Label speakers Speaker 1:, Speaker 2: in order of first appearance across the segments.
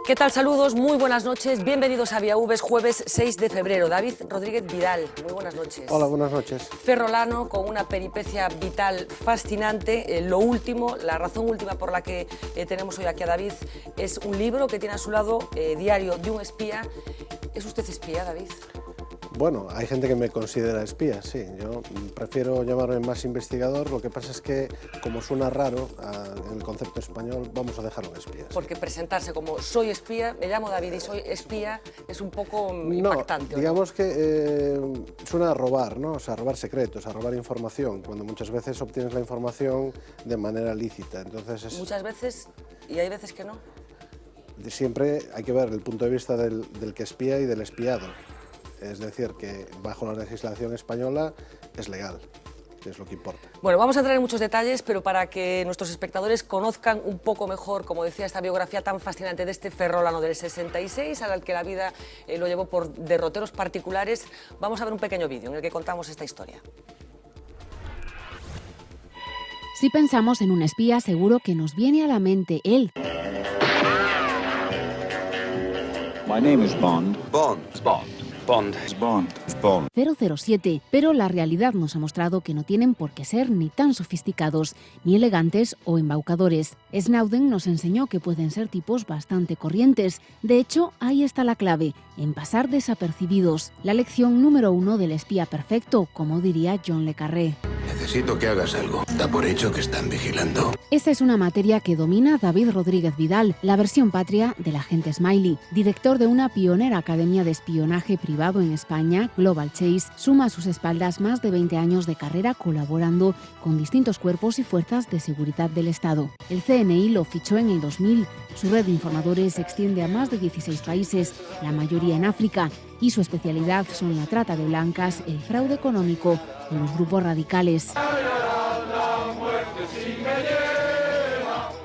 Speaker 1: ¿Qué tal? Saludos, muy buenas noches, bienvenidos a Vía V, jueves 6 de febrero. David Rodríguez Vidal, muy buenas noches.
Speaker 2: Hola, buenas noches.
Speaker 1: Ferrolano, con una peripecia vital fascinante. Lo último, la razón última por la que tenemos hoy aquí a David es un libro que tiene a su lado, Diario de un espía. ¿Es usted espía, David?
Speaker 2: Bueno, hay gente que me considera espía, sí. Yo prefiero llamarme más investigador, lo que pasa es que, como suena raro en el concepto español, vamos a dejarlo en espía.
Speaker 1: Porque presentarse como soy espía, me llamo David y soy espía, es un poco impactante.
Speaker 2: No, digamos que suena a robar, ¿no? O sea, a robar secretos, a robar información, cuando muchas veces obtienes la información de manera lícita. Entonces
Speaker 1: Muchas veces, y hay veces que no.
Speaker 2: Siempre hay que ver el punto de vista del que espía y del espiado. Es decir, que bajo la legislación española es legal, que es lo que importa.
Speaker 1: Bueno, vamos a entrar en muchos detalles, pero para que nuestros espectadores conozcan un poco mejor, como decía, esta biografía tan fascinante de este ferrolano del 66, al que la vida lo llevó por derroteros particulares, vamos a ver un pequeño vídeo en el que contamos esta historia.
Speaker 3: Si pensamos en un espía, seguro que nos viene a la mente él.
Speaker 4: My name is Bond.
Speaker 5: Bond.
Speaker 4: Bond. Bond.
Speaker 5: Bond. Bond.
Speaker 3: 007, pero la realidad nos ha mostrado que no tienen por qué ser ni tan sofisticados, ni elegantes o embaucadores. Snowden nos enseñó que pueden ser tipos bastante corrientes. De hecho, ahí está la clave, en pasar desapercibidos. La lección número 1 del espía perfecto, como diría John le Carré.
Speaker 5: Necesito que hagas algo. Da por hecho que están vigilando.
Speaker 3: Esa es una materia que domina David Rodríguez Vidal, la versión patria del agente Smiley. Director de una pionera academia de espionaje privado en España, Global Chase, suma a sus espaldas más de 20 años de carrera colaborando con distintos cuerpos y fuerzas de seguridad del Estado. El CNI lo fichó en el 2000. Su red de informadores se extiende a más de 16 países, la mayoría en África, y su especialidad son la trata de blancas, el fraude económico y los grupos radicales.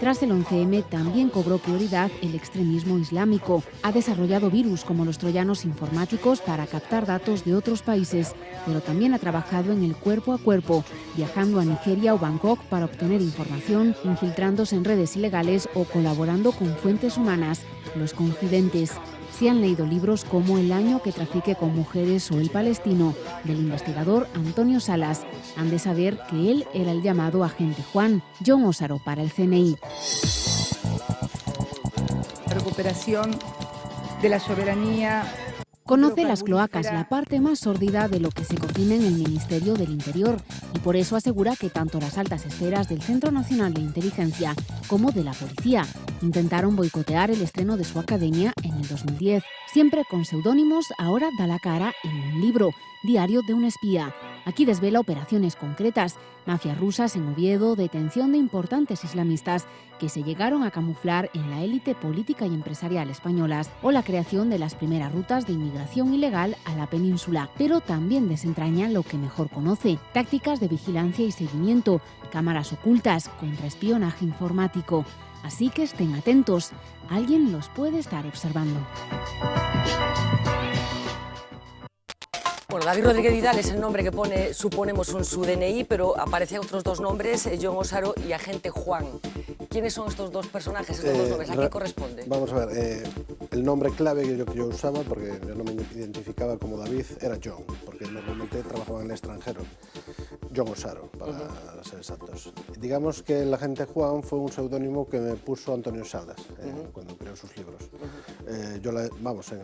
Speaker 3: Tras el 11M también cobró prioridad el extremismo islámico. Ha desarrollado virus como los troyanos informáticos para captar datos de otros países, pero también ha trabajado en el cuerpo a cuerpo, viajando a Nigeria o Bangkok para obtener información, infiltrándose en redes ilegales o colaborando con fuentes humanas, los confidentes. Si han leído libros como El año que trafique con mujeres o El palestino, del investigador Antonio Salas, han de saber que él era el llamado agente Juan, John Osaro para el CNI.
Speaker 6: Recuperación de la soberanía.
Speaker 3: Conoce las cloacas, la parte más sórdida de lo que se cocina en el Ministerio del Interior, y por eso asegura que tanto las altas esferas del Centro Nacional de Inteligencia como de la Policía intentaron boicotear el estreno de su academia en el 2010. Siempre con seudónimos, ahora da la cara en un libro, Diario de un espía. Aquí desvela operaciones concretas, mafias rusas en Oviedo, detención de importantes islamistas que se llegaron a camuflar en la élite política y empresarial españolas, o la creación de las primeras rutas de inmigración ilegal a la península. Pero también desentraña lo que mejor conoce: tácticas de vigilancia y seguimiento, cámaras ocultas, contraespionaje informático. Así que estén atentos, alguien los puede estar observando.
Speaker 1: Bueno, David Rodríguez Vidal es el nombre que pone, suponemos, en su DNI, pero aparecen otros dos nombres, John Osaro y agente Juan. ¿Quiénes son estos dos personajes, estos dos nombres? ¿A qué corresponde?
Speaker 2: Vamos a ver, el nombre clave que yo usaba, porque yo no me identificaba como David, era John, porque normalmente trabajaba en el extranjero. John Osaro, para ser exactos. Digamos que el agente Juan fue un seudónimo que me puso Antonio Salas cuando creó sus libros.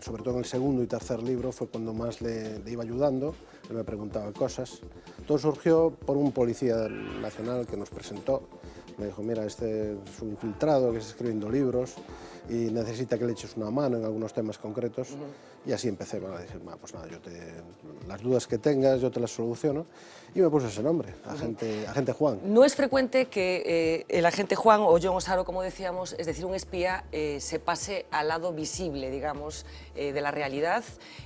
Speaker 2: Sobre todo en el segundo y tercer libro fue cuando más le iba ayudando, él me preguntaba cosas. Todo surgió por un policía nacional que nos presentó, Me dijo, mira, este es un infiltrado que está escribiendo libros y necesita que le eches una mano en algunos temas concretos. Y así empecé, bueno, dije, pues nada, las dudas que tengas yo te las soluciono. Y me puse ese nombre, Agente Juan.
Speaker 1: No es frecuente que el agente Juan o Jon Osaro, como decíamos, es decir, un espía, se pase al lado visible, digamos, de la realidad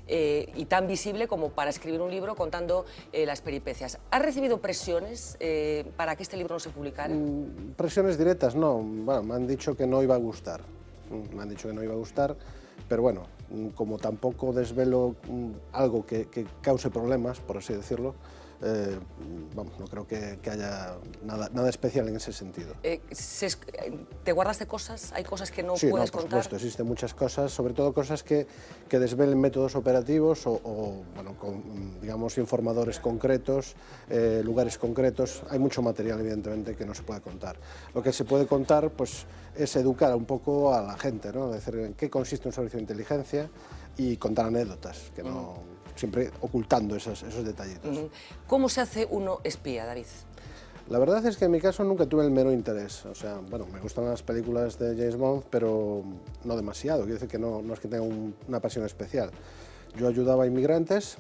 Speaker 1: y tan visible como para escribir un libro contando las peripecias. ¿Has recibido presiones para que este libro no se publicara?
Speaker 2: Presiones directas, no. Bueno, me han dicho que no iba a gustar. Pero bueno, como tampoco desvelo algo que cause problemas, por así decirlo, vamos, no creo que haya nada especial en ese sentido.
Speaker 1: ¿Te guardas cosas? ¿Hay cosas que no
Speaker 2: Sí,
Speaker 1: puedes
Speaker 2: por
Speaker 1: contar?
Speaker 2: supuesto, existen muchas cosas, sobre todo cosas que desvelen métodos operativos o bueno, digamos, informadores concretos, lugares concretos. Hay mucho material, evidentemente, que no se puede contar. Lo que se puede contar, pues, es educar un poco a la gente, ¿no? Decir en qué consiste un servicio de inteligencia y contar anécdotas, que no... siempre ocultando esos detallitos.
Speaker 1: ¿Cómo se hace uno espía, David?
Speaker 2: La verdad es que en mi caso nunca tuve el mero interés. O sea, bueno, me gustan las películas de James Bond, pero no demasiado. Quiero decir que no es que tenga una pasión especial. Yo ayudaba a inmigrantes,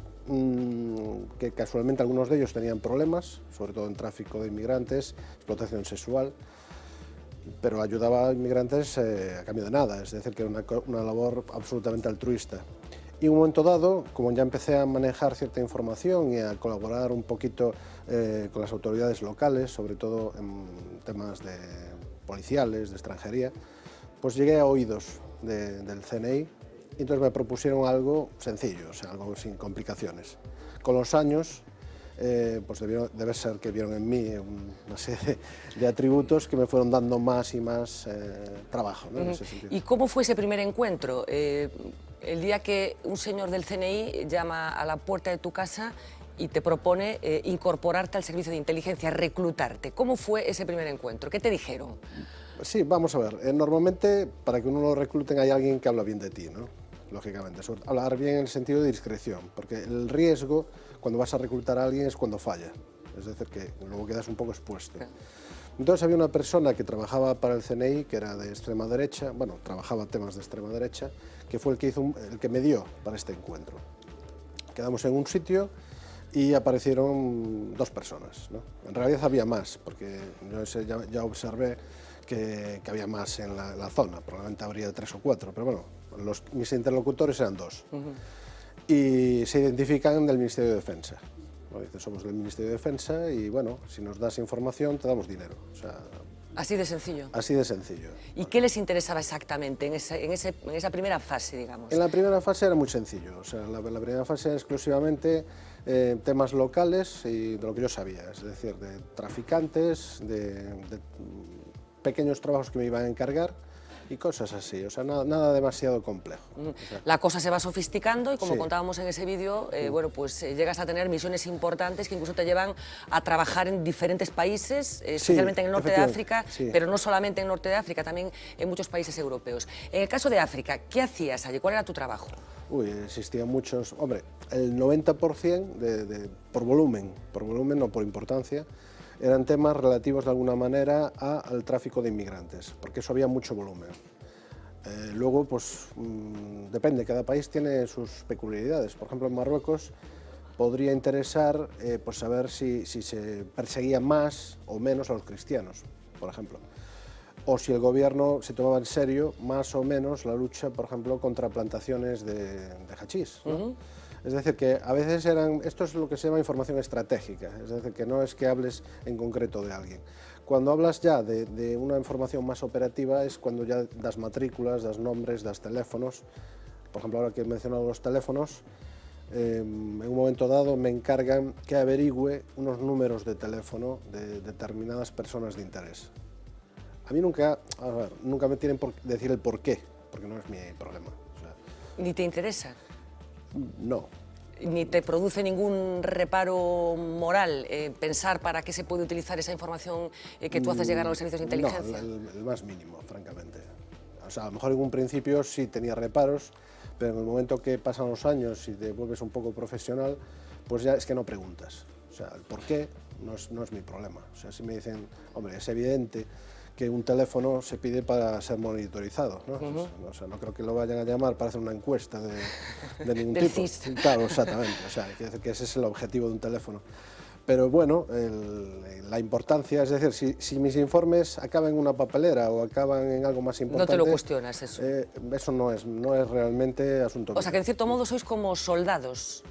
Speaker 2: que casualmente algunos de ellos tenían problemas, sobre todo en tráfico de inmigrantes, explotación sexual, pero ayudaba a inmigrantes a cambio de nada, es decir, que era una labor absolutamente altruista. Y en un momento dado, como ya empecé a manejar cierta información y a colaborar un poquito con las autoridades locales, sobre todo en temas policiales, de extranjería, pues llegué a oídos del CNI y entonces me propusieron algo sencillo, o sea, algo sin complicaciones. Con los años, pues debe ser que vieron en mí una serie de atributos que me fueron dando más y más trabajo, ¿no? En ese sentido.
Speaker 1: ¿Y cómo fue ese primer encuentro? El día que un señor del CNI llama a la puerta de tu casa y te propone incorporarte al servicio de inteligencia, reclutarte. ¿Cómo fue ese primer encuentro? ¿Qué te dijeron?
Speaker 2: Sí, vamos a ver. Normalmente, para que uno lo recluten hay alguien que habla bien de ti, ¿no? Lógicamente. Hablar bien en el sentido de discreción, porque el riesgo cuando vas a reclutar a alguien es cuando falla. Es decir, que luego quedas un poco expuesto. Entonces había una persona que trabajaba para el CNI, que era de extrema derecha, bueno, trabajaba temas de extrema derecha, que fue el que me dio para este encuentro. Quedamos en un sitio y aparecieron dos personas, ¿no? En realidad había más, porque yo ya observé que había más en la zona, probablemente habría 3 o 4, pero bueno, mis interlocutores eran 2. Y se identifican del Ministerio de Defensa. Dicen, somos del Ministerio de Defensa y bueno, si nos das información te damos dinero. O sea,
Speaker 1: así de sencillo.
Speaker 2: Así de sencillo.
Speaker 1: ¿Y qué les interesaba exactamente en esa primera fase, digamos?
Speaker 2: En la primera fase era muy sencillo. O sea, la primera fase era exclusivamente temas locales y de lo que yo sabía, es decir, de traficantes, de pequeños trabajos que me iban a encargar y cosas así, o sea, nada demasiado complejo. O sea,
Speaker 1: la cosa se va sofisticando y como
Speaker 2: sí.
Speaker 1: Contábamos en ese vídeo, bueno, pues llegas a tener misiones importantes que incluso te llevan a trabajar en diferentes países, especialmente en el norte de África,
Speaker 2: sí.
Speaker 1: Pero no solamente en el norte de África, también en muchos países europeos. En el caso de África, ¿qué hacías allí? ¿Cuál era tu trabajo?
Speaker 2: Uy, existían muchos, hombre, el 90% por volumen o por importancia, eran temas relativos de alguna manera al tráfico de inmigrantes, porque eso había mucho volumen. Luego, pues, depende, cada país tiene sus peculiaridades. Por ejemplo, en Marruecos podría interesar pues saber si se perseguía más o menos a los cristianos, por ejemplo. O si el gobierno se tomaba en serio más o menos la lucha, por ejemplo, contra plantaciones de hachís, ¿no? Es decir, que a veces esto es lo que se llama información estratégica, es decir, que no es que hables en concreto de alguien. Cuando hablas ya de una información más operativa es cuando ya das matrículas, das nombres, das teléfonos. Por ejemplo, ahora que he mencionado los teléfonos, en un momento dado me encargan que averigüe unos números de teléfono de determinadas personas de interés. A mí nunca me tienen por decir el por qué, porque no es mi problema. O sea,
Speaker 1: ¿Ni te interesa?
Speaker 2: No.
Speaker 1: ¿Ni te produce ningún reparo moral pensar para qué se puede utilizar esa información que tú haces llegar a los servicios de inteligencia?
Speaker 2: No, el más mínimo, francamente. O sea, a lo mejor en un principio sí tenía reparos, pero en el momento que pasan los años y te vuelves un poco profesional, pues ya es que no preguntas. O sea, el por qué no es mi problema. O sea, si me dicen, hombre, es evidente que un teléfono se pide para ser monitorizado, ¿no? O sea, no creo que lo vayan a llamar para hacer una encuesta de ningún
Speaker 1: Del
Speaker 2: tipo.
Speaker 1: CIS.
Speaker 2: Claro, exactamente. O sea, quiere decir que ese es el objetivo de un teléfono. Pero bueno, la importancia, es decir, si mis informes acaban en una papelera o acaban en algo más importante...
Speaker 1: No te lo cuestionas eso.
Speaker 2: Eso no es realmente asunto mío.
Speaker 1: O sea, que en cierto modo sois como soldados.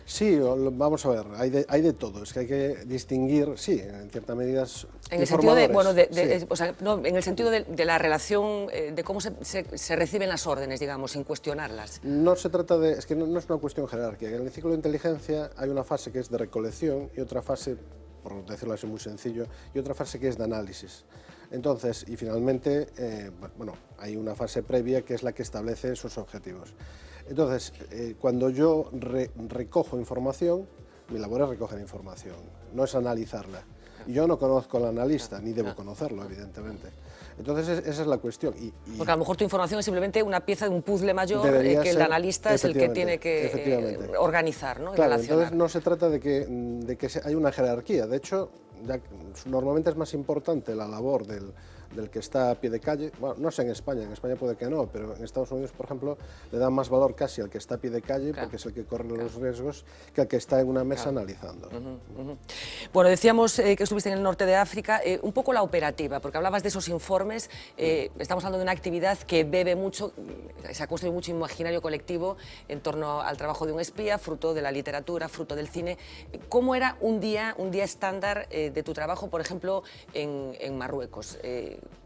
Speaker 2: Sí, vamos a ver, hay de todo, es que hay que distinguir, sí, en cierta medida...
Speaker 1: En el sentido de, bueno,
Speaker 2: sí.
Speaker 1: o sea, no, en el sentido de la relación, de cómo se reciben las órdenes, digamos, sin cuestionarlas.
Speaker 2: No se trata de, es que no es una cuestión jerárquica. En el ciclo de inteligencia hay una fase que es de recolección y otra fase, por decirlo así muy sencillo, y otra fase que es de análisis. Entonces, y finalmente, bueno, hay una fase previa que es la que establece esos objetivos. Entonces, cuando yo recojo información, mi labor es recoger información, no es analizarla. Y yo no conozco al analista, ni debo conocerlo, evidentemente. Entonces, esa es la cuestión.
Speaker 1: Porque a lo mejor tu información es simplemente una pieza de un puzzle mayor que el
Speaker 2: ser,
Speaker 1: analista es el que tiene que organizar, ¿no?
Speaker 2: Claro, entonces no se trata de que haya una jerarquía. De hecho, normalmente es más importante la labor del que está a pie de calle. Bueno, no sé en España puede que no, pero en Estados Unidos, por ejemplo, le dan más valor casi al que está a pie de calle, porque es el que corre los riesgos, que al que está en una mesa analizando.
Speaker 1: Bueno, decíamos que estuviste en el norte de África, un poco la operativa, porque hablabas de esos informes, estamos hablando de una actividad que bebe mucho, se ha construido mucho imaginario colectivo en torno al trabajo de un espía, fruto de la literatura, fruto del cine. ¿Cómo era un día estándar de tu trabajo, por ejemplo, en Marruecos?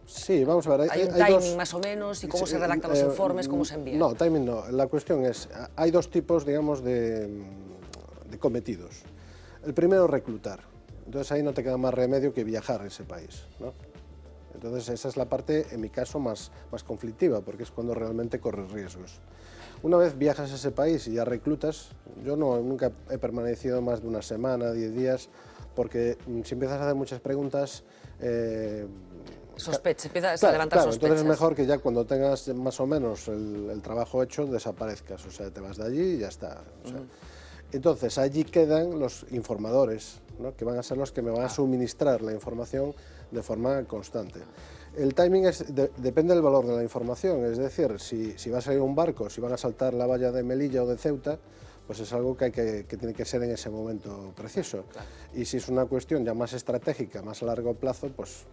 Speaker 2: Sí, vamos a ver.
Speaker 1: ¿Hay un timing más o menos? ¿Y cómo se redactan los informes? ¿Cómo se envían?
Speaker 2: No, timing no. La cuestión es, hay dos tipos, digamos, de cometidos. El primero, reclutar. Entonces ahí no te queda más remedio que viajar a ese país, ¿no? Entonces esa es la parte, en mi caso, más conflictiva, porque es cuando realmente corres riesgos. Una vez viajas a ese país y ya reclutas, yo nunca he permanecido más de una semana, 10 días, porque si empiezas a hacer muchas preguntas...
Speaker 1: empiezas a levantar sospechas.
Speaker 2: Entonces es mejor que ya cuando tengas más o menos el trabajo hecho, desaparezcas, o sea, te vas de allí y ya está. O sea, entonces allí quedan los informadores, ¿no? Que van a ser los que me van a suministrar la información de forma constante. El timing depende del valor de la información, es decir, si va a salir un barco, si van a saltar la valla de Melilla o de Ceuta, pues es algo que tiene que ser en ese momento preciso. Claro. Y si es una cuestión ya más estratégica, más a largo plazo, pues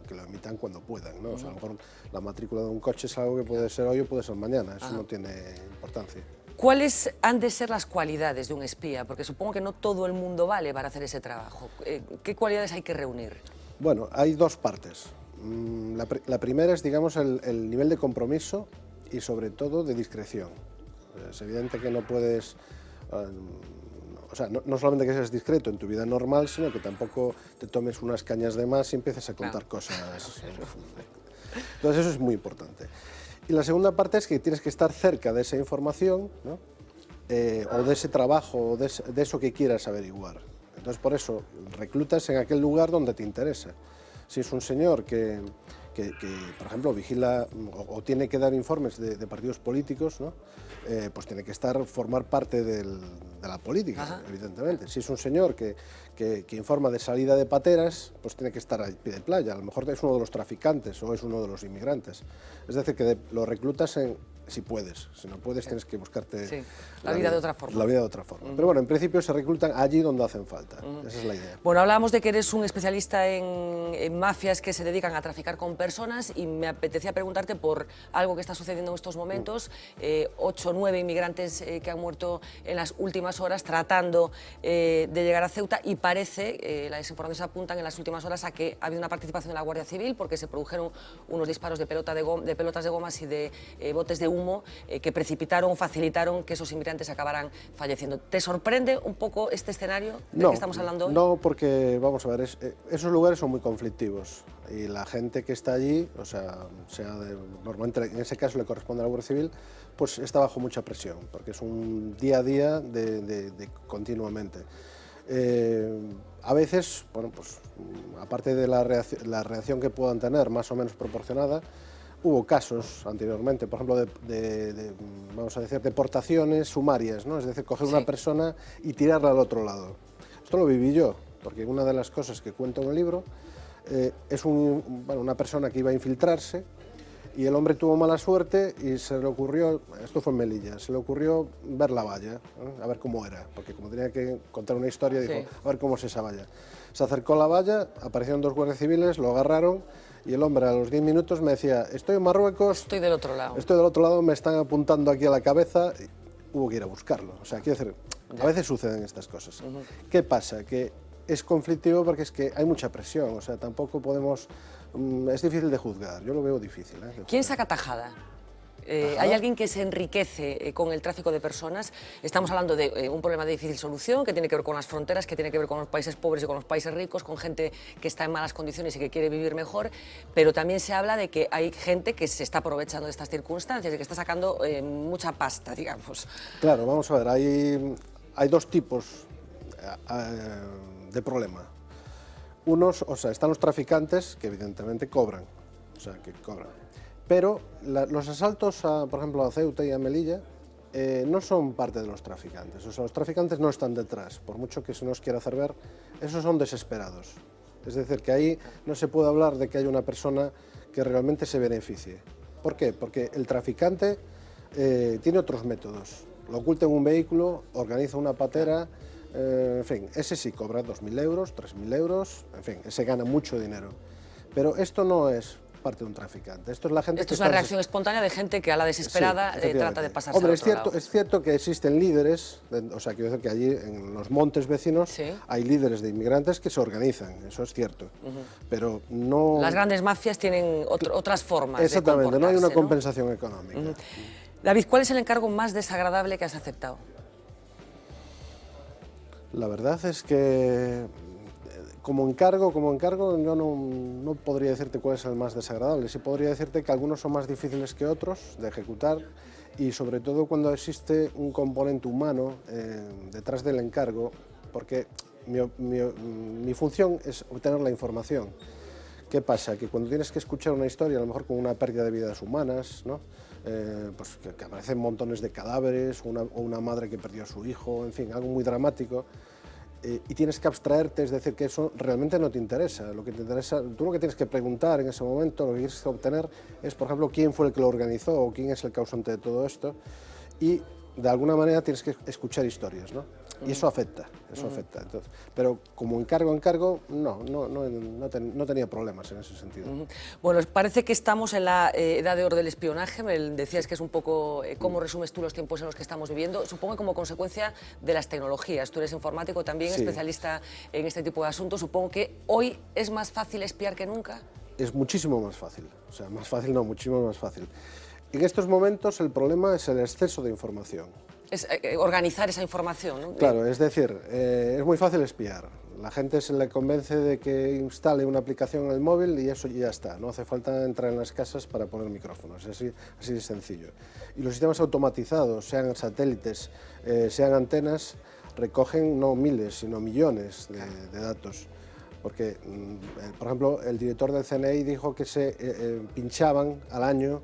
Speaker 2: que lo emitan cuando puedan, ¿no? O sea, a lo mejor la matrícula de un coche es algo que puede ser hoy o puede ser mañana, eso no tiene importancia.
Speaker 1: ¿Cuáles han de ser las cualidades de un espía? Porque supongo que no todo el mundo vale para hacer ese trabajo. ¿Qué cualidades hay que reunir? Bueno,
Speaker 2: hay dos partes. La primera es, digamos, el nivel de compromiso y sobre todo de discreción. Es evidente que no puedes... o sea, no solamente que seas discreto en tu vida normal, sino que tampoco te tomes unas cañas de más y empieces a contar cosas. Entonces eso es muy importante. Y la segunda parte es que tienes que estar cerca de esa información, ¿no? O de ese trabajo, o de eso que quieras averiguar. Entonces por eso reclutas en aquel lugar donde te interesa. Si es un señor que por ejemplo, vigila o tiene que dar informes de partidos políticos, ¿no? Pues tiene que formar parte de la política, evidentemente. Si es un señor que informa de salida de pateras, pues tiene que estar a pie de playa. A lo mejor es uno de los traficantes o es uno de los inmigrantes. Es decir, que lo reclutas si puedes. Si no puedes, tienes que buscarte
Speaker 1: la vida de otra forma.
Speaker 2: La vida de otra forma. Pero bueno, en principio se reclutan allí donde hacen falta. Esa es la idea.
Speaker 1: Bueno, hablábamos de que eres un especialista en mafias que se dedican a traficar con personas y me apetecía preguntarte por algo que está sucediendo en estos momentos. 8 o 9 inmigrantes que han muerto en las últimas horas tratando de llegar a Ceuta y parece, las informaciones apuntan en las últimas horas a que ha habido una participación de la Guardia Civil porque se produjeron unos disparos de pelotas de gomas y de botes de humo que precipitaron o facilitaron que esos inmigrantes acabaran falleciendo. ¿Te sorprende un poco este escenario del que estamos hablando hoy?
Speaker 2: No, porque, vamos a ver, esos lugares son muy conflictivos y la gente que está allí, o sea normalmente en ese caso le corresponde a la Guardia Civil, pues está bajo mucha presión, porque es un día a día de continuamente. A veces, bueno, pues aparte de la reacción que puedan tener más o menos proporcionada, hubo casos anteriormente, por ejemplo, vamos a decir, deportaciones sumarias, ¿no? Es decir, coger una persona y tirarla al otro lado. Esto lo viví yo. porque una de las cosas que cuento en el libro es una persona que iba a infiltrarse y el hombre tuvo mala suerte y se le ocurrió, esto fue en Melilla, se le ocurrió ver la valla, a ver cómo era, porque como tenía que contar una historia, dijo, a ver cómo es esa valla. Se acercó a la valla, aparecieron 2 guardias civiles, lo agarraron y el hombre a los 10 minutos me decía, estoy en Marruecos,
Speaker 1: estoy del otro lado.
Speaker 2: Estoy del otro lado, me están apuntando aquí a la cabeza, y hubo que ir a buscarlo. O sea, quiero decir, a veces suceden estas cosas. ¿Qué pasa? Que es conflictivo porque es que hay mucha presión, o sea, tampoco podemos... es difícil de juzgar, yo lo veo difícil.
Speaker 1: ¿Quién saca tajada? ¿Hay alguien que se enriquece con el tráfico de personas? Estamos hablando de un problema de difícil solución que tiene que ver con las fronteras, que tiene que ver con los países pobres y con los países ricos, con gente que está en malas condiciones y que quiere vivir mejor, pero también se habla de que hay gente que se está aprovechando de estas circunstancias y que está sacando mucha pasta, digamos.
Speaker 2: Claro, vamos a ver, hay 2 tipos de problema. Unos, o sea, están los traficantes que evidentemente cobran, o sea, que cobran. Pero los asaltos, por ejemplo, a Ceuta y a Melilla, no son parte de los traficantes. O sea, los traficantes no están detrás, por mucho que se nos quiera hacer ver, esos son desesperados. Es decir, que ahí no se puede hablar de que haya una persona que realmente se beneficie. ¿Por qué? Porque el traficante tiene otros métodos. Lo oculta en un vehículo, organiza una patera, en fin, ese sí cobra 2.000 euros, 3.000 euros, en fin, ese gana mucho dinero. Pero esto no es parte de un traficante. Esto es la gente
Speaker 1: Esto es una reacción espontánea de gente que a la desesperada trata de pasarse al otro lado.
Speaker 2: Es cierto que existen líderes, o sea, quiero decir que allí en los montes vecinos hay líderes de inmigrantes que se organizan, eso es cierto, pero no...
Speaker 1: Las grandes mafias tienen otras formas de
Speaker 2: comportarse. Exactamente, no hay una compensación
Speaker 1: ¿no?
Speaker 2: económica.
Speaker 1: David, ¿cuál es el encargo más desagradable que has aceptado?
Speaker 2: La verdad es que como encargo yo no podría decirte cuál es el más desagradable. Sí podría decirte que algunos son más difíciles que otros de ejecutar y sobre todo cuando existe un componente humano detrás del encargo, porque mi función es obtener la información. ¿Qué pasa? Que cuando tienes que escuchar una historia, a lo mejor con una pérdida de vidas humanas, ¿no? Pues que aparecen montones de cadáveres, o una madre que perdió a su hijo, en fin, algo muy dramático, y tienes que abstraerte, es decir, que eso realmente no te interesa. Lo que te interesa, tú lo que tienes que preguntar en ese momento, lo que tienes que obtener es, por ejemplo, quién fue el que lo organizó o quién es el causante de todo esto, y de alguna manera tienes que escuchar historias, ¿no? Y eso afecta, Entonces, pero como encargo, no tenía problemas en ese sentido.
Speaker 1: Bueno, parece que estamos en la edad de oro del espionaje, me decías que es un poco cómo resumes tú los tiempos en los que estamos viviendo, supongo como consecuencia de las tecnologías. Tú eres informático también, especialista en este tipo de asuntos, supongo que hoy es más fácil espiar que nunca.
Speaker 2: Es muchísimo más fácil, o sea, más fácil no, muchísimo más fácil. En estos momentos el problema es el exceso de información.
Speaker 1: Es organizar esa información, ¿no?
Speaker 2: Claro, es decir, es muy fácil espiar. La gente se le convence de que instale una aplicación en el móvil y eso ya está. No hace falta entrar en las casas para poner micrófonos, así de sencillo. Y los sistemas automatizados, sean satélites, sean antenas, recogen no miles, sino millones de datos. Porque, por ejemplo, el director del CNI dijo que se pinchaban al año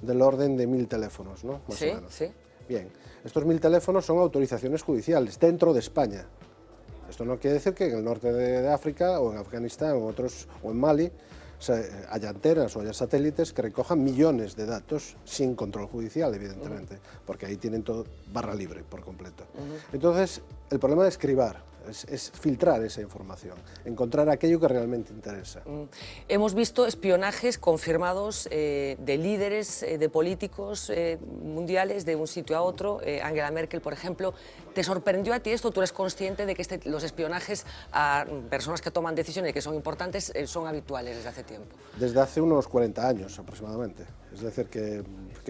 Speaker 2: del orden de 1000 teléfonos, ¿no? Más o menos.
Speaker 1: Sí.
Speaker 2: Bien, estos 1000 teléfonos son autorizaciones judiciales dentro de España. Esto no quiere decir que en el norte de África o en Afganistán o en Mali haya antenas o haya satélites que recojan millones de datos sin control judicial, evidentemente, porque ahí tienen todo barra libre por completo. Entonces, el problema de escribar es filtrar esa información, encontrar aquello que realmente interesa.
Speaker 1: Hemos visto espionajes confirmados de líderes, de políticos mundiales, de un sitio a otro. Angela Merkel, por ejemplo. ¿Te sorprendió a ti esto? ¿Tú eres consciente de que los espionajes a personas que toman decisiones y que son importantes son habituales desde hace tiempo? Desde
Speaker 2: hace unos 40 años aproximadamente. Es decir, que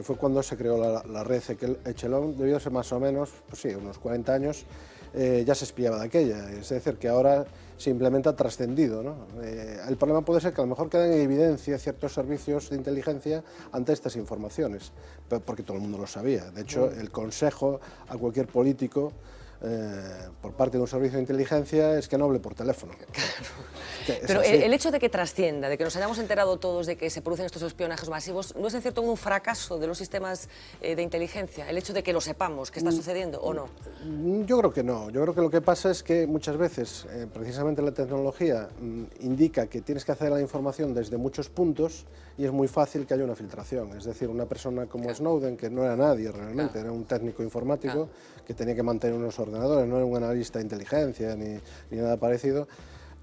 Speaker 2: fue cuando se creó la red Echelon, debió ser más o menos, pues sí, unos 40 años, ya se espiaba de aquella. Es decir, que ahora simplemente ha trascendido, ¿no? El problema puede ser que a lo mejor quedan en evidencia ciertos servicios de inteligencia ante estas informaciones, porque todo el mundo lo sabía. De hecho, el consejo a cualquier político por parte de un servicio de inteligencia es que no hable por teléfono.
Speaker 1: Pero el hecho de que trascienda, de que nos hayamos enterado todos de que se producen estos espionajes masivos, ¿no es en cierto un fracaso de los sistemas de inteligencia? El hecho de que lo sepamos, que está sucediendo, ¿o no?
Speaker 2: Yo creo que no. Yo creo que lo que pasa es que muchas veces, precisamente la tecnología indica que tienes que acceder a la información desde muchos puntos y es muy fácil que haya una filtración. Es decir, una persona como Snowden, que no era nadie realmente, era un técnico informático que tenía que mantener unos ordenadores, no era un analista de inteligencia ni nada parecido,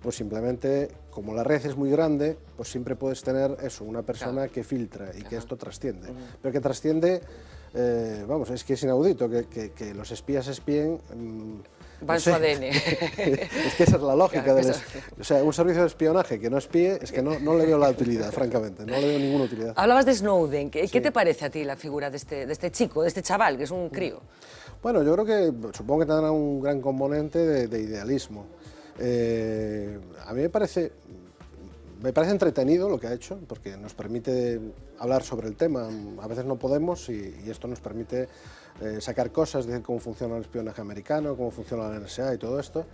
Speaker 2: pues simplemente, como la red es muy grande, pues siempre puedes tener eso, una persona que filtra y que esto trasciende. Pero que trasciende, vamos, es que es inaudito que los espías espíen.
Speaker 1: Va en su ADN.
Speaker 2: Es que esa es la lógica. O sea, un servicio de espionaje que no espíe, es que no le veo la utilidad, francamente, no le veo ninguna utilidad.
Speaker 1: Hablabas de Snowden. ¿Qué te parece a ti la figura de este chico, de este chaval, que es un crío?
Speaker 2: Bueno, yo creo que, supongo que tendrá un gran componente de idealismo. A mí me parece entretenido lo que ha hecho, porque nos permite hablar sobre el tema. A veces no podemos y esto nos permite sacar cosas, decir cómo funciona el espionaje americano, cómo funciona la NSA y todo esto.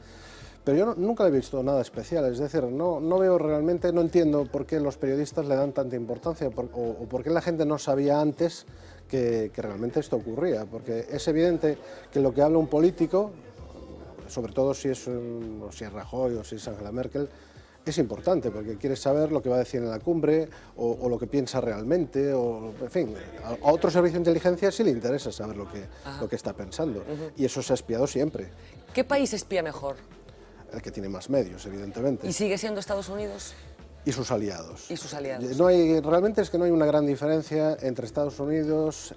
Speaker 2: Pero yo nunca le he visto nada especial, es decir, no veo realmente, no entiendo por qué los periodistas le dan tanta importancia o por qué la gente no sabía antes que realmente esto ocurría, porque es evidente que lo que habla un político, sobre todo si es Rajoy o si es Angela Merkel, es importante, porque quieres saber lo que va a decir en la cumbre o lo que piensa realmente, o, en fin, a otro servicio de inteligencia sí le interesa saber lo que está pensando, y eso se ha espiado siempre.
Speaker 1: ¿Qué país espía mejor?
Speaker 2: El que tiene más medios, evidentemente.
Speaker 1: ¿Y sigue siendo Estados Unidos?
Speaker 2: Y sus aliados.
Speaker 1: Y sus aliados.
Speaker 2: Realmente es que no hay una gran diferencia entre Estados Unidos,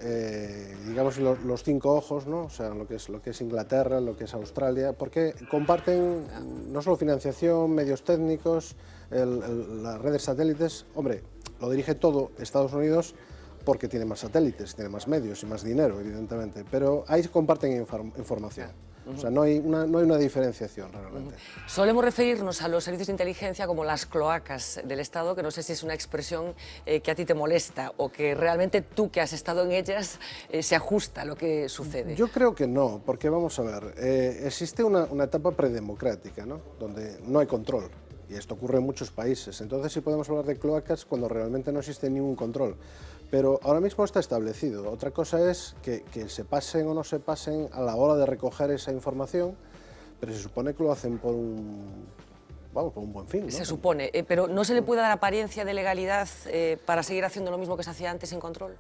Speaker 2: digamos los 5 ojos, ¿no? O sea, lo que es Inglaterra, lo que es Australia, porque comparten no solo financiación, medios técnicos, las redes satélites. Hombre, lo dirige todo Estados Unidos porque tiene más satélites, tiene más medios y más dinero, evidentemente, pero ahí comparten información. O sea, no hay una diferenciación realmente.
Speaker 1: Solemos referirnos a los servicios de inteligencia como las cloacas del Estado, que no sé si es una expresión que a ti te molesta o que realmente tú, que has estado en ellas, se ajusta a lo que sucede.
Speaker 2: Yo creo que no, porque vamos a ver, existe una etapa predemocrática, ¿no? Donde no hay control. Y esto ocurre en muchos países. Entonces sí podemos hablar de cloacas cuando realmente no existe ningún control. Pero ahora mismo está establecido. Otra cosa es que se pasen o no se pasen a la hora de recoger esa información, pero se supone que lo hacen por un buen fin, ¿no?
Speaker 1: Se supone, pero ¿no se le puede dar apariencia de legalidad para seguir haciendo lo mismo que se hacía antes sin control?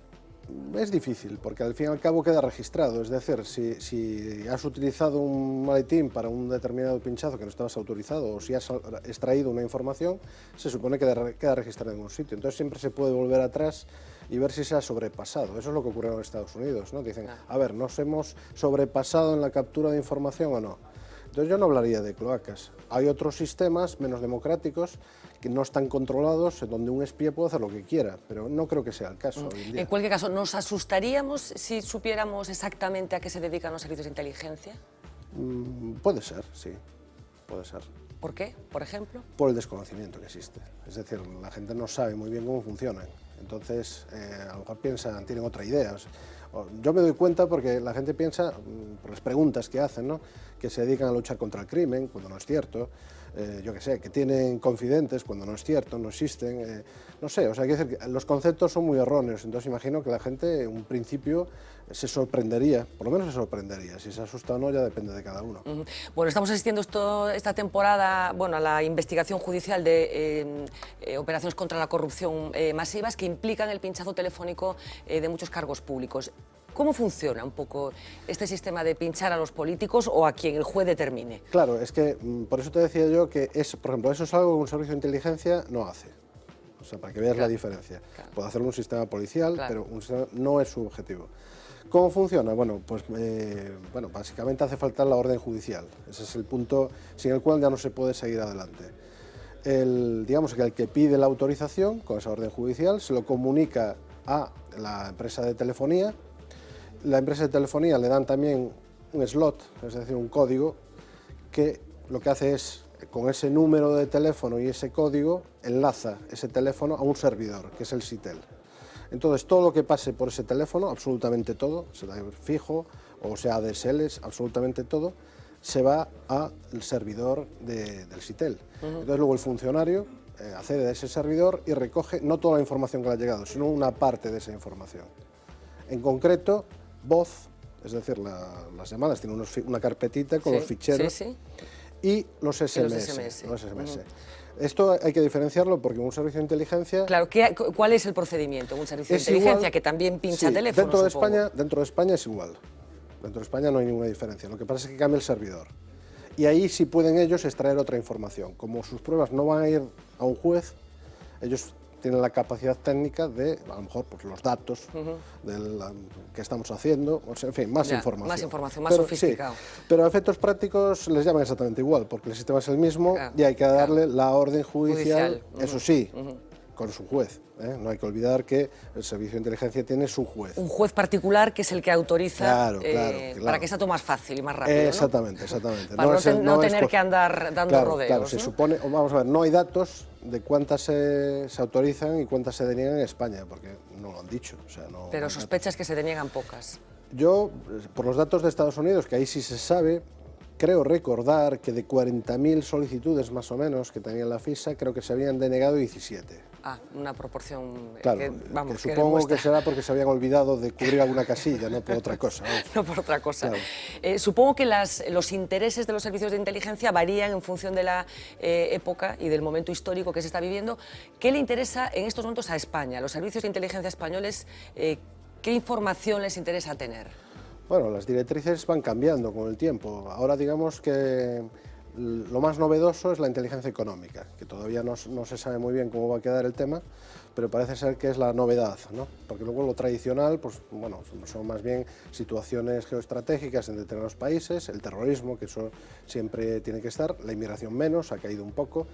Speaker 2: Es difícil, porque al fin y al cabo queda registrado, es decir, si has utilizado un maletín para un determinado pinchazo que no estabas autorizado o si has extraído una información, se supone que queda registrado en un sitio, entonces siempre se puede volver atrás y ver si se ha sobrepasado. Eso es lo que ocurrió en Estados Unidos, ¿no? Dicen, a ver, ¿nos hemos sobrepasado en la captura de información o no? Entonces yo no hablaría de cloacas. Hay otros sistemas menos democráticos que no están controlados, donde un espía puede hacer lo que quiera, pero no creo que sea el caso hoy en día.
Speaker 1: En cualquier caso, ¿nos asustaríamos si supiéramos exactamente a qué se dedican los servicios de inteligencia?
Speaker 2: Puede ser, sí, puede ser.
Speaker 1: ¿Por qué, por ejemplo?
Speaker 2: Por el desconocimiento que existe. Es decir, la gente no sabe muy bien cómo funcionan. Entonces, a lo mejor tienen otra idea. Yo me doy cuenta porque la gente piensa, por las preguntas que hacen, ¿no?, que se dedican a luchar contra el crimen, cuando no es cierto. Yo qué sé, que tienen confidentes, cuando no es cierto, no existen. No sé, o sea, quiero decir que los conceptos son muy erróneos. Entonces, imagino que la gente, en un principio, se sorprendería, por lo menos se sorprendería. Si se asusta o no, ya depende de cada uno.
Speaker 1: Bueno, estamos asistiendo esta temporada, bueno, a la investigación judicial de operaciones contra la corrupción masivas que implican el pinchazo telefónico de muchos cargos públicos. ¿Cómo funciona un poco este sistema de pinchar a los políticos o a quien el juez determine?
Speaker 2: Claro, es que por eso te decía yo que, por ejemplo, eso es algo que un servicio de inteligencia no hace. O sea, para que veas la diferencia. Puede hacerlo un sistema policial, pero no es su objetivo. ¿Cómo funciona? Bueno, pues básicamente hace falta la orden judicial. Ese es el punto sin el cual ya no se puede seguir adelante. Digamos que el que pide la autorización con esa orden judicial se lo comunica a la empresa de telefonía. La empresa de telefonía le dan también un slot, es decir, un código, que lo que hace es, con ese número de teléfono y ese código, enlaza ese teléfono a un servidor, que es el SITEL. Entonces, todo lo que pase por ese teléfono, absolutamente todo, sea fijo o sea ADSL, absolutamente todo, se va al servidor del SITEL. Entonces luego el funcionario accede a ese servidor y recoge no toda la información que le ha llegado, sino una parte de esa información. En concreto, voz, es decir, las llamadas tienen una carpetita con los ficheros y los SMS. Esto hay que diferenciarlo porque un servicio de inteligencia...
Speaker 1: Claro, ¿cuál es el procedimiento? Un servicio de inteligencia que también pincha teléfonos,
Speaker 2: dentro de España es igual. Dentro de España no hay ninguna diferencia. Lo que pasa es que cambia el servidor. Y ahí sí pueden ellos extraer otra información. Como sus pruebas no van a ir a un juez, ellos tienen la capacidad técnica de, a lo mejor, pues, los datos que estamos haciendo, o sea, en fin, más información.
Speaker 1: Más información, más sofisticado.
Speaker 2: Sí, pero a efectos prácticos les llaman exactamente igual, porque el sistema es el mismo y hay que darle la orden judicial. Eso sí, con su juez. No hay que olvidar que el servicio de inteligencia tiene su juez.
Speaker 1: Un juez particular que es el que autoriza
Speaker 2: claro.
Speaker 1: para que sea todo más fácil y más rápido.
Speaker 2: Exactamente.
Speaker 1: Para no tener que andar dando rodeos.
Speaker 2: Claro, se supone, vamos a ver, no hay datos de cuántas se autorizan y cuántas se deniegan en España, porque no lo han dicho. O sea,
Speaker 1: pero sospechas que se deniegan pocas.
Speaker 2: Yo, por los datos de Estados Unidos, que ahí sí se sabe, creo recordar que de 40.000 solicitudes más o menos que tenía la FISA, creo que se habían denegado 17.
Speaker 1: Una proporción
Speaker 2: claro, que supongo que será porque se habían olvidado de cubrir alguna casilla, no por otra cosa.
Speaker 1: No por otra cosa.
Speaker 2: Claro.
Speaker 1: Supongo que los intereses de los servicios de inteligencia varían en función de la época y del momento histórico que se está viviendo. ¿Qué le interesa en estos momentos a España? Los servicios de inteligencia españoles, ¿qué información les interesa tener?
Speaker 2: Bueno, las directrices van cambiando con el tiempo. Ahora digamos que lo más novedoso es la inteligencia económica, que todavía no se sabe muy bien cómo va a quedar el tema, pero parece ser que es la novedad, ¿no? Porque luego lo tradicional, pues bueno, son más bien situaciones geoestratégicas en determinados países, el terrorismo, que eso siempre tiene que estar, la inmigración menos, ha caído un poco,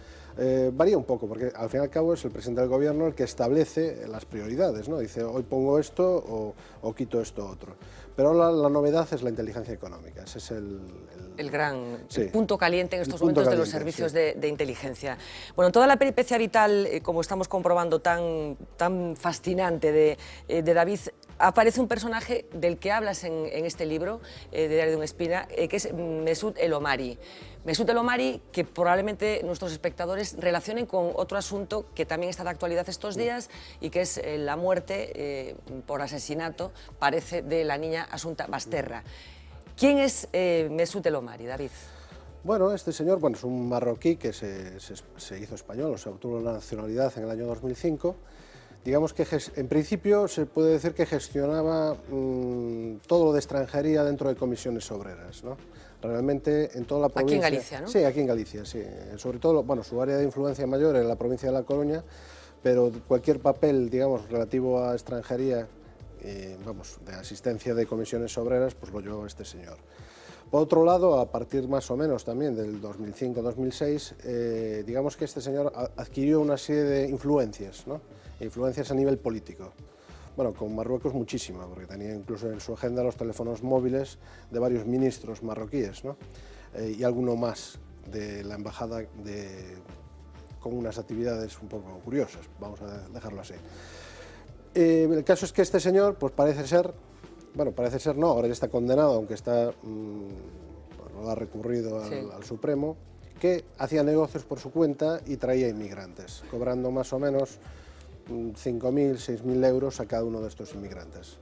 Speaker 2: varía un poco, porque al fin y al cabo es el presidente del gobierno el que establece las prioridades, ¿no? Dice, hoy pongo esto o quito esto otro. Pero ahora la novedad es la inteligencia económica, ese es el
Speaker 1: gran punto caliente en estos momentos de los servicios de inteligencia. Bueno, toda la peripecia vital, como estamos comprobando, tan fascinante de David, aparece un personaje del que hablas en este libro, de Diario de un Espía, que es Mesut El Omari. Mesut El Omari, que probablemente nuestros espectadores relacionen con otro asunto que también está de actualidad estos días y que es la muerte por asesinato, parece, de la niña Asunta Basterra. ¿Quién es Mesut El Omari, David?
Speaker 2: Bueno, este señor es un marroquí que se hizo español, o sea, obtuvo la nacionalidad en el año 2005. Digamos que en principio se puede decir que gestionaba todo lo de extranjería dentro de comisiones obreras, ¿no? Realmente en toda la provincia...
Speaker 1: Aquí en Galicia, ¿no?
Speaker 2: Sí, aquí en Galicia, sí. Sobre todo, bueno, su área de influencia mayor en la provincia de La Coruña, pero cualquier papel, digamos, relativo a extranjería, de asistencia de comisiones obreras, pues lo llevó este señor. Por otro lado, a partir más o menos también del 2005-2006, digamos que este señor adquirió una serie de influencias, ¿no? Influencias a nivel político. Bueno, con Marruecos muchísima, porque tenía incluso en su agenda los teléfonos móviles de varios ministros marroquíes, ¿no? Y alguno más de la embajada con unas actividades un poco curiosas, vamos a dejarlo así. El caso es que este señor, pues parece ser no, ahora ya está condenado, aunque lo ha recurrido al Supremo, que hacía negocios por su cuenta y traía inmigrantes, cobrando más o menos 5.000, 6.000 euros a cada uno de estos inmigrantes.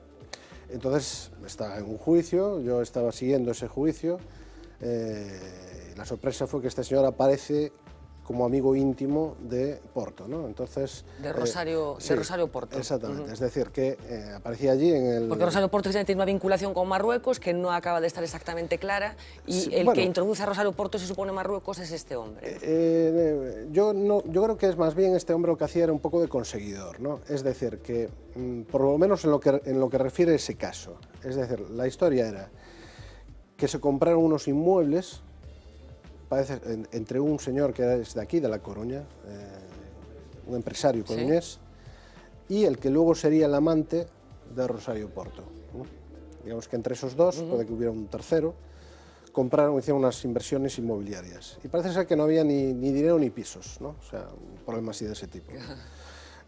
Speaker 2: Entonces está en un juicio, yo estaba siguiendo ese juicio, la sorpresa fue que este señor aparece como amigo íntimo de Porto, ¿no? Entonces,
Speaker 1: de Rosario Porto.
Speaker 2: Exactamente, es decir, que aparecía allí en el...
Speaker 1: Porque Rosario Porto tiene una vinculación con Marruecos que no acaba de estar exactamente clara y que introduce a Rosario Porto, se supone Marruecos, es este hombre.
Speaker 2: Yo creo que es más bien este hombre lo que hacía era un poco de conseguidor, ¿no? Es decir, que por lo menos en lo que refiere a ese caso, es decir, la historia era que se compraron unos inmuebles, parece, entre un señor que es de aquí, de La Coruña, un empresario coruñés, y el que luego sería el amante de Rosario Porto, ¿no? Digamos que entre esos dos, puede que hubiera un tercero, hicieron unas inversiones inmobiliarias. Y parece ser que no había ni dinero ni pisos, ¿no? O sea, un problema así de ese tipo.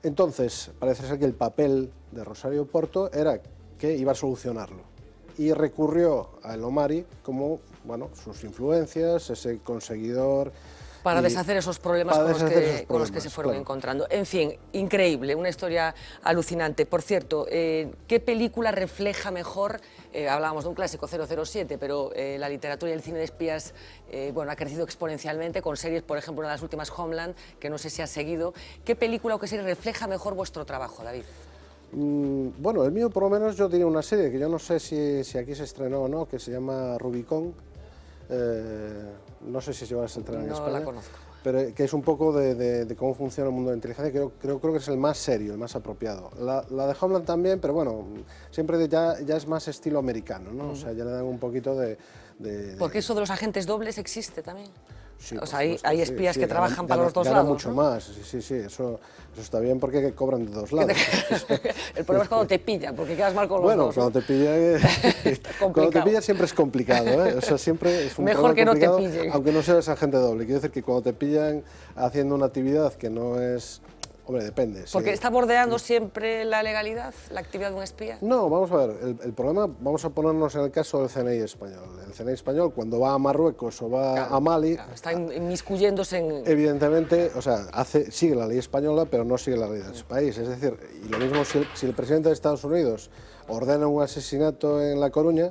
Speaker 2: Entonces, parece ser que el papel de Rosario Porto era que iba a solucionarlo. Y recurrió a El Omari como bueno, sus influencias, ese conseguidor.
Speaker 1: Para
Speaker 2: y
Speaker 1: deshacer esos problemas
Speaker 2: para
Speaker 1: con los
Speaker 2: deshacer
Speaker 1: que,
Speaker 2: esos
Speaker 1: con los que
Speaker 2: problemas,
Speaker 1: se fueron
Speaker 2: claro.
Speaker 1: encontrando. En fin, increíble, una historia alucinante. Por cierto, ¿qué película refleja mejor, hablábamos de un clásico 007, pero la literatura y el cine de espías bueno, ha crecido exponencialmente con series, por ejemplo, una de las últimas, Homeland, que no sé si has seguido. ¿Qué película o qué serie refleja mejor vuestro trabajo, David?
Speaker 2: Bueno, el mío por lo menos yo diría una serie que yo no sé si aquí se estrenó o no, que se llama Rubicon. No sé si se va a estrenar en
Speaker 1: No
Speaker 2: España.
Speaker 1: la conozco.
Speaker 2: Pero que es un poco de cómo funciona el mundo de la inteligencia, creo que es el más serio, el más apropiado. La de Homeland también, pero bueno, siempre ya es más estilo americano, ¿no? O sea, ya le dan un poquito de...
Speaker 1: Porque eso de los agentes dobles existe también.
Speaker 2: Sí,
Speaker 1: o sea,
Speaker 2: por supuesto,
Speaker 1: hay
Speaker 2: sí,
Speaker 1: espías
Speaker 2: sí,
Speaker 1: que trabajan para los dos
Speaker 2: ganan
Speaker 1: lados,
Speaker 2: mucho
Speaker 1: ¿no?
Speaker 2: más, sí, eso está bien porque cobran de dos lados.
Speaker 1: El problema es cuando te pillan, porque quedas mal con los
Speaker 2: Bueno,
Speaker 1: dos.
Speaker 2: cuando te pillan siempre es complicado, ¿eh? O sea, siempre es un
Speaker 1: Mejor
Speaker 2: problema
Speaker 1: que no te
Speaker 2: complicado,
Speaker 1: pillen.
Speaker 2: aunque no seas agente doble. Quiero decir que cuando te pillan haciendo una actividad que no es... Hombre, depende.
Speaker 1: Porque
Speaker 2: sí.
Speaker 1: está bordeando siempre la legalidad, la actividad de un espía.
Speaker 2: No, vamos a ver, el problema, vamos a ponernos en el caso del CNI español. El CNI español, cuando va a Marruecos o va a Mali,
Speaker 1: Está inmiscuyéndose en...
Speaker 2: evidentemente, o sea, sigue la ley española, pero no sigue la ley de su país. Es decir, y lo mismo si el presidente de Estados Unidos ordena un asesinato en La Coruña,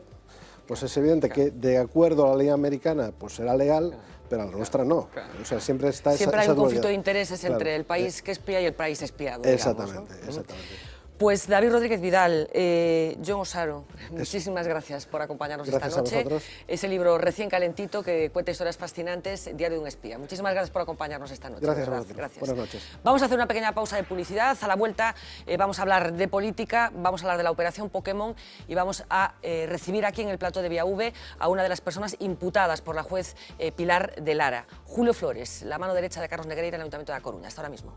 Speaker 2: pues es evidente que de acuerdo a la ley americana, pues será legal, pero a la nuestra no. O sea, siempre está
Speaker 1: Siempre hay
Speaker 2: esa
Speaker 1: un conflicto de
Speaker 2: dualidad.
Speaker 1: intereses
Speaker 2: Claro.
Speaker 1: entre el país que espía y el país espiado.
Speaker 2: Exactamente,
Speaker 1: digamos, ¿no?
Speaker 2: exactamente.
Speaker 1: Pues David Rodríguez Vidal, John Osaro, muchísimas gracias por acompañarnos
Speaker 2: Gracias
Speaker 1: esta
Speaker 2: a
Speaker 1: noche.
Speaker 2: vosotros.
Speaker 1: Ese libro recién calentito que cuenta historias fascinantes, Diario de un espía. Muchísimas gracias por acompañarnos esta noche.
Speaker 2: Gracias
Speaker 1: de
Speaker 2: a
Speaker 1: verdad.
Speaker 2: vosotros.
Speaker 1: Gracias.
Speaker 2: Buenas noches.
Speaker 1: Vamos a hacer una pequeña pausa de publicidad. A la vuelta vamos a hablar de política, vamos a hablar de la operación Pokémon y vamos a recibir aquí en el plató de Vía V a una de las personas imputadas por la juez Pilar de Lara, Julio Flores, la mano derecha de Carlos Negreira en el Ayuntamiento de A Coruña. Hasta ahora mismo.